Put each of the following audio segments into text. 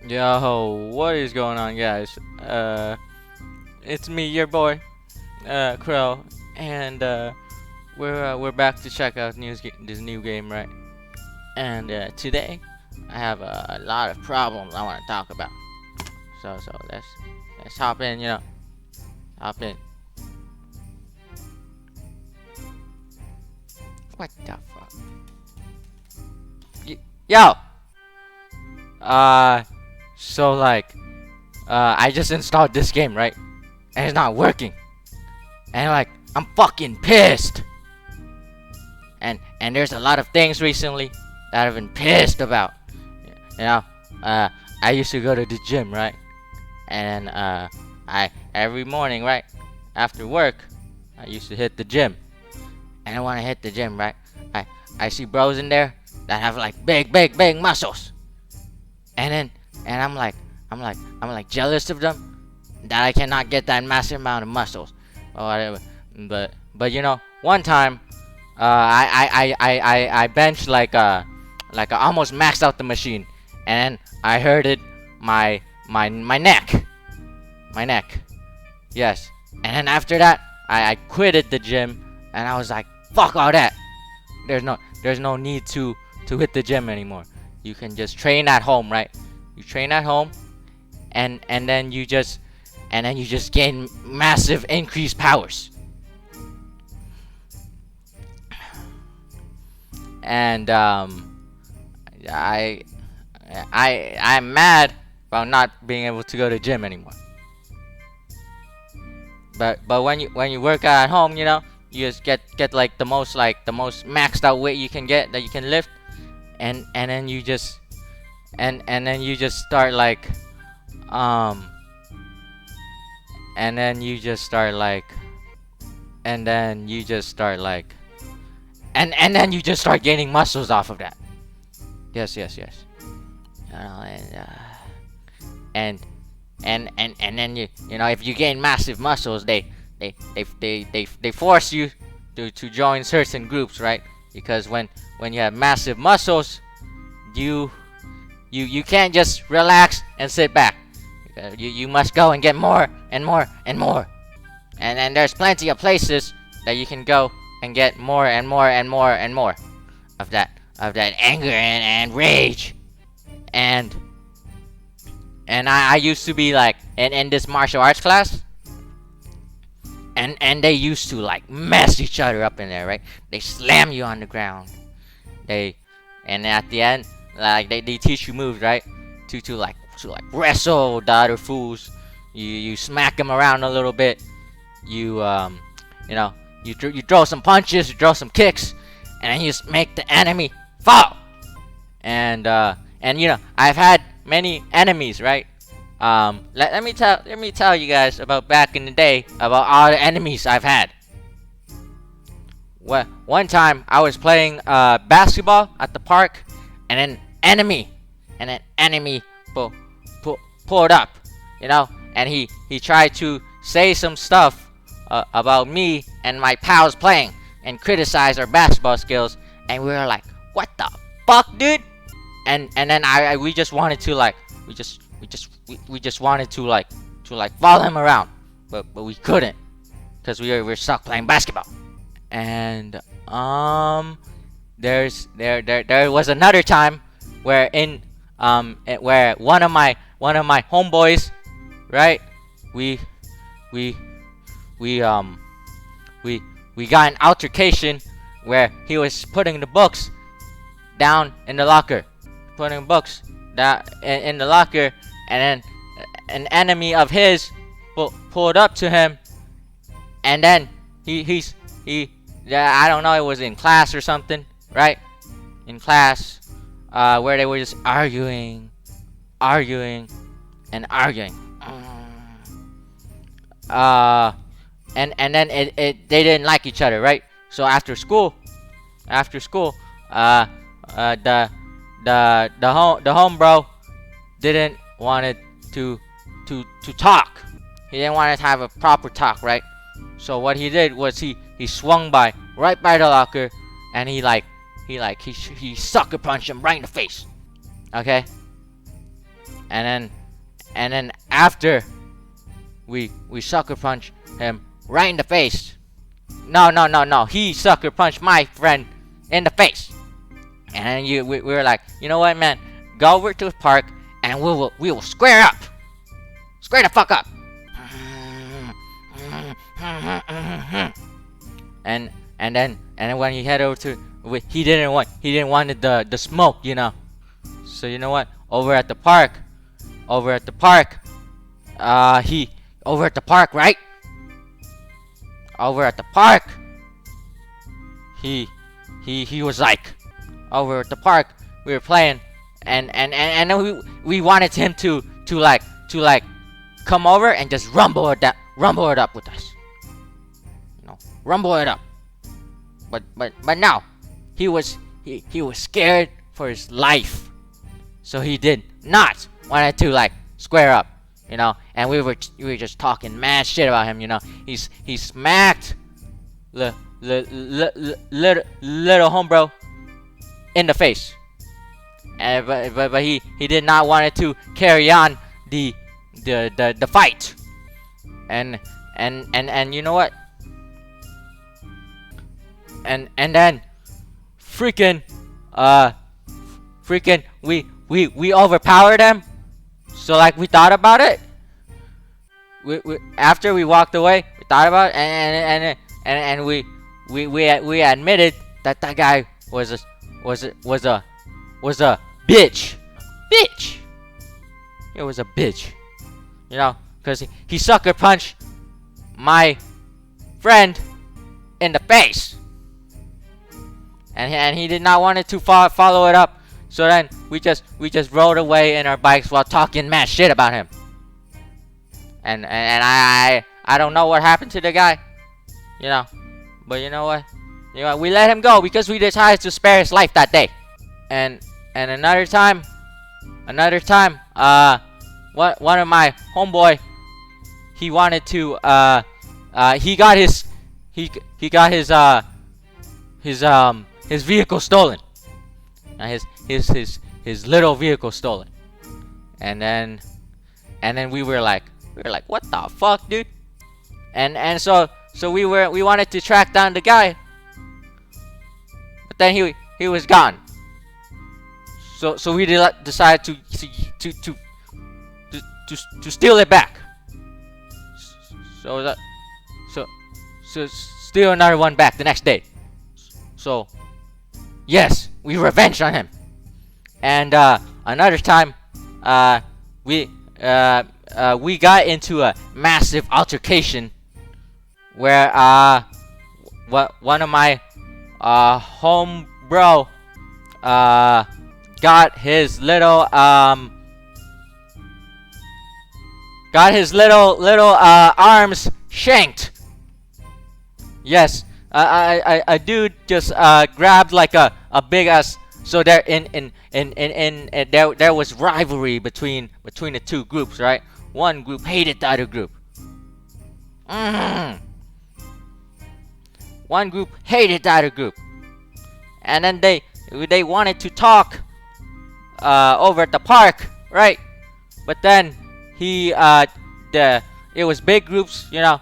Yo, what is going on, guys? It's me, your boy, Crow, and we're back to check out this new game, right? And today, I have a lot of problems I want to talk about. So let's hop in, hop in. What the fuck? Yo, uh, so like, I just installed this game, right? And it's not working. And like, I'm fucking pissed. And there's a lot of things recently that I've been pissed about. You know, I used to go to the gym, right? And I every morning, right, after work, I used to hit the gym. And when I hit the gym, right, I see bros in there that have like big muscles. And I'm like jealous of them that I cannot get that massive amount of muscles or whatever. But one time, I benched like almost maxed out the machine, and I hurted my neck, yes. And then after that, I quitted the gym, and I was like, fuck all that. There's no need to hit the gym anymore. You can just train at home, right? You train at home, and then you just gain massive increased powers. And I'm mad about not being able to go to gym anymore. But when you work out at home, you just get like the most maxed out weight you can get that you can lift, and then you just and then you just start like and then you just start like and then you just start like and then you just start gaining muscles off of that. Yes. And then if you gain massive muscles, they force you to join certain groups, right? Because when you have massive muscles, you can't just relax and sit back. You must go and get more and more and more. And then there's plenty of places that you can go and get more and more and more and more of that anger and rage. And I used to be like in this martial arts class, and they used to like mess each other up in there, right? They slam you on the ground. And at the end, like they teach you moves, right? To like wrestle the other fools. You smack them around a little bit. You you throw some punches, you throw some kicks, and then you just make the enemy fall. And I've had many enemies, right? Let me tell you guys about back in the day about all the enemies I've had. One time I was playing basketball at the park, and an enemy pulled up, and he tried to say some stuff about me and my pals playing and criticize our basketball skills, and we were like, what the fuck, dude? And then we just wanted to like we just wanted to like follow him around, but we couldn't because we were stuck playing basketball. And there was another time where where one of my homeboys, right? We got an altercation where he was putting the books down in the locker, putting books down in the locker, and then an enemy of his pulled up to him, and then he I don't know, it was in class or something, right? In class, where they were just arguing and arguing. And then they didn't like each other, right? So after school, the home bro didn't wanted to talk. He didn't want to have a proper talk, right? So what he did was he swung right by the locker, and he sucker punched him right in the face. Okay? and then after we sucker punch him right in the face. No. He sucker punched my friend in the face. And then we were like, you know what, man? Go over to the park and we will square up. Square the fuck up. And then when he head over to, he didn't want the smoke, you know. So you know what? Over at the park, right? Over at the park, he was like, over at the park, we were playing, and then we wanted him to like come over and just rumble it up with us, you know, rumble it up. But now he was scared for his life, so he did not wanted to like square up, you know. And we were just talking mad shit about him, you know. He smacked the little homebro in the face, and but he did not want to carry on the fight, and you know what? And then freaking we overpowered him. So like we thought about it. We after we walked away, we thought about it, and we admitted that guy was a bitch. It was a bitch, you know, because he sucker punched my friend in the face, and he did not want it to follow it up. So then we just rode away in our bikes while talking mad shit about him. And I don't know what happened to the guy, you know, but you know what? We let him go because we decided to spare his life that day. And another time, one of my homeboy, he wanted to he got his vehicle stolen. His little vehicle stolen. And then we were like, what the fuck, dude? And so we wanted to track down the guy, but then he was gone. So we decided to steal it back. So steal another one back the next day. So yes, we revenged on him. And another time, we got into a massive altercation where one of my home bro got his little arms shanked. Yes, a dude just grabbed like a big ass. So there there was rivalry between the two groups, right? One group hated the other group. One group hated the other group, and then they wanted to talk over at the park, right? But then it was big groups, you know,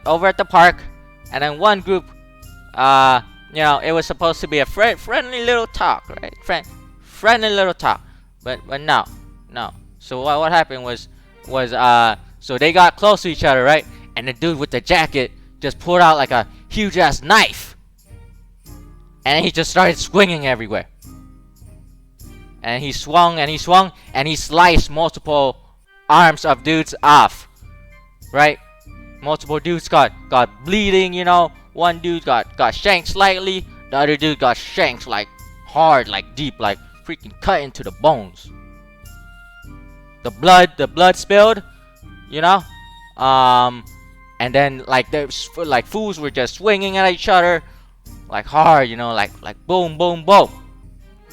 over at the park, and then one group, you know, it was supposed to be a friendly little talk, right? Friendly little talk, but no. So what happened was so they got close to each other, right? And the dude with the jacket just pulled out like a huge ass knife, and he just started swinging everywhere. And he swung and he sliced multiple arms of dudes off, right? Multiple dudes got bleeding, you know. One dude got shanked slightly. The other dude got shanked like hard, like deep, like freaking cut into the bones. The blood spilled, you know. And then like fools were just swinging at each other, like hard, you know, like boom, boom, boom.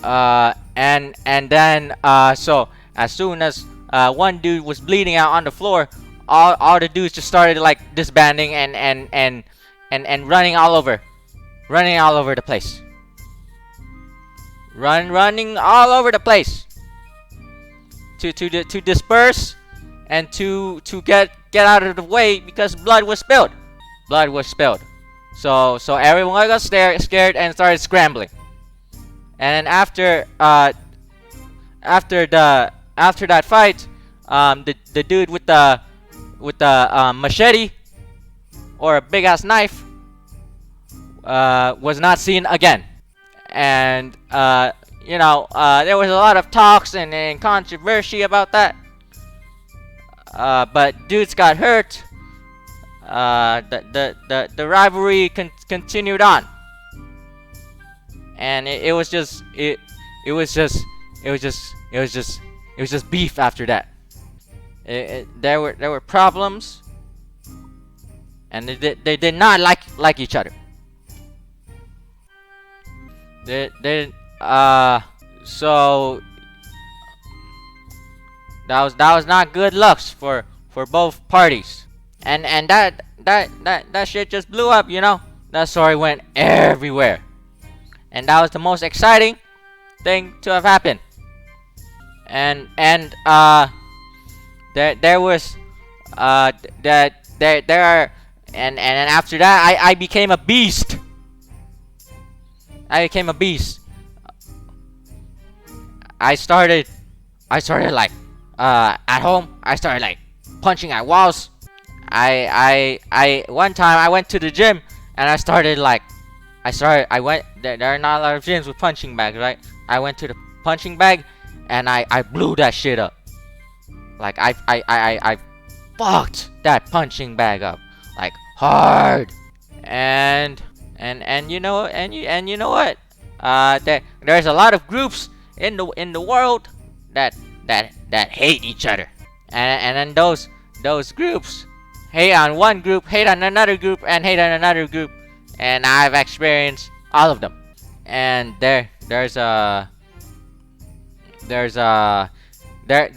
And then so as soon as one dude was bleeding out on the floor, all the dudes just started like disbanding and running all over the place. Running all over the place. to disperse and to get out of the way because blood was spilled. Blood was spilled. So everyone got scared and started scrambling. And then after that fight, the dude with the machete or a big ass knife was not seen again. And there was a lot of talks and controversy about that. But dudes got hurt. The rivalry continued on, and it was just beef after that. There were problems, and they did not like each other. So that was not good looks for both parties. And that shit just blew up, That story went everywhere. And that was the most exciting thing to have happened. And there was there are and after that I became a beast. I became a beast. I started like at home. I started like punching at walls. I one time I went to the gym and I went there are not a lot of gyms with punching bags, right? I went to the punching bag and I blew that shit up. Like I fucked that punching bag up like hard. And you know what? There's a lot of groups in the world that hate each other. And then those groups hate on one group, hate on another group, and hate on another group, and I've experienced all of them. And there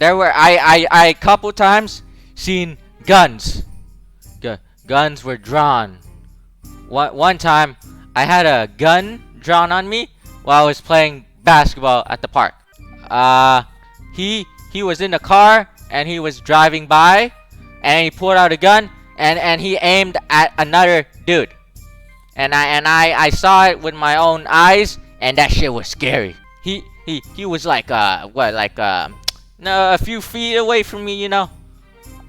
were I couple times seen guns. Guns were drawn. One time I had a gun drawn on me while I was playing basketball at the park. He was in the car and he was driving by, and he pulled out a gun and he aimed at another dude. And I saw it with my own eyes, and that shit was scary. He was like a few feet away from me,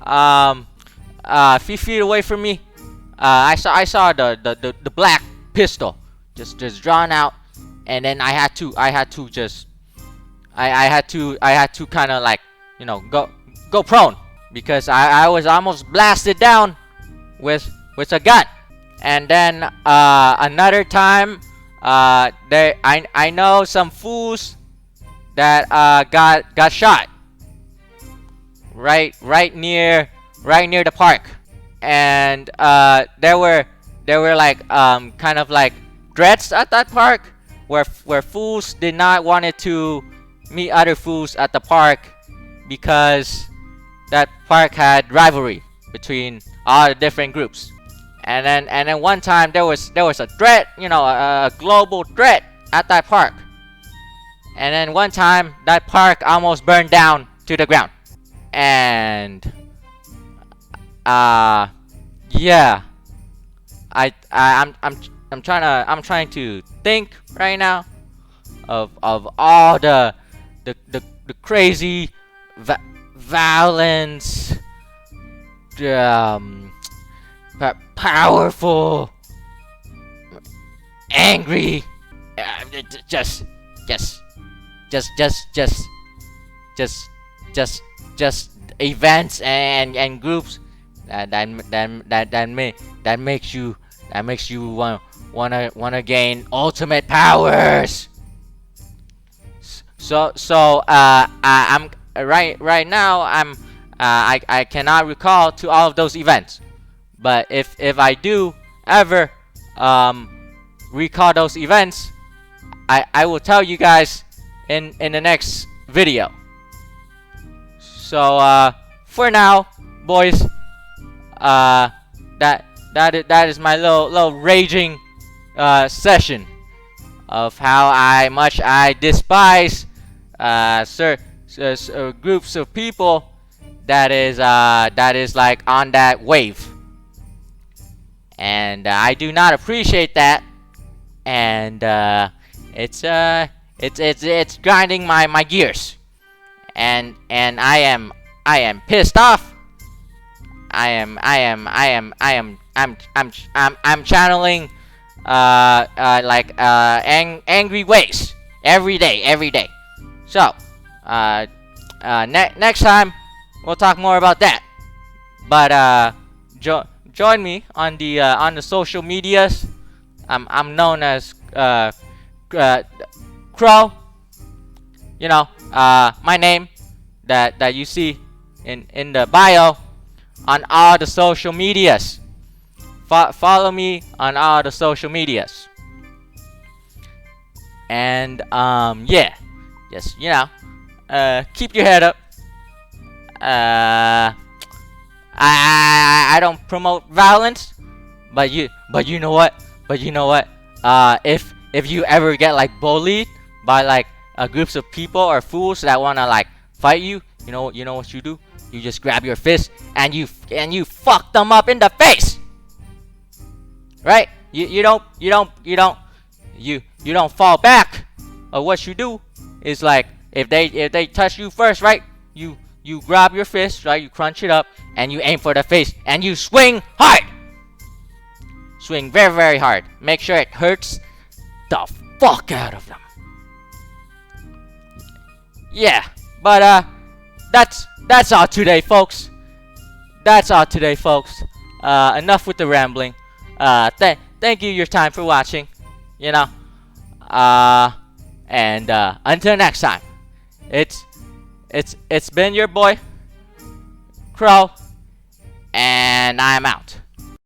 a few feet away from me. I saw the black pistol just drawn out, and then I had to kind of like go prone because I was almost blasted down with a gun. And then another time, I know some fools that got shot right near the park. And there were like kind of like threats at that park where fools did not wanted to meet other fools at the park because that park had rivalry between all the different groups. And then one time there was a threat, a global threat at that park. And then one time that park almost burned down to the ground. And yeah, I'm trying to think right now of all the crazy violence, powerful, angry, just events and groups that makes you wanna gain ultimate powers. So I'm right now I cannot recall to all of those events. But if I do ever recall those events, I will tell you guys in the next video. So for now, boys, that is my little raging session of how much I despise groups of people that is like on that wave, and I do not appreciate that, and it's grinding my gears, and I am pissed off. I'm channeling angry ways every day. So next time we'll talk more about that. But join me on the social medias. I'm known as Crow. My name that you see in the bio on all the social medias. Follow me on all the social medias. And yeah, just keep your head up. I don't promote violence, but you know what? If you ever get like bullied by like groups of people or fools that wanna like fight you, you know what you do? You just grab your fist and you fuck them up in the face, right? You don't fall back. Or what you do is like if they touch you first, right? You grab your fist, right? You crunch it up and you aim for the face and you swing hard. Swing very, very hard. Make sure it hurts the fuck out of them. Yeah, but that's all today, folks. Enough with the rambling. Thank you your time for watching. And until next time, it's been your boy Crow, and I'm out.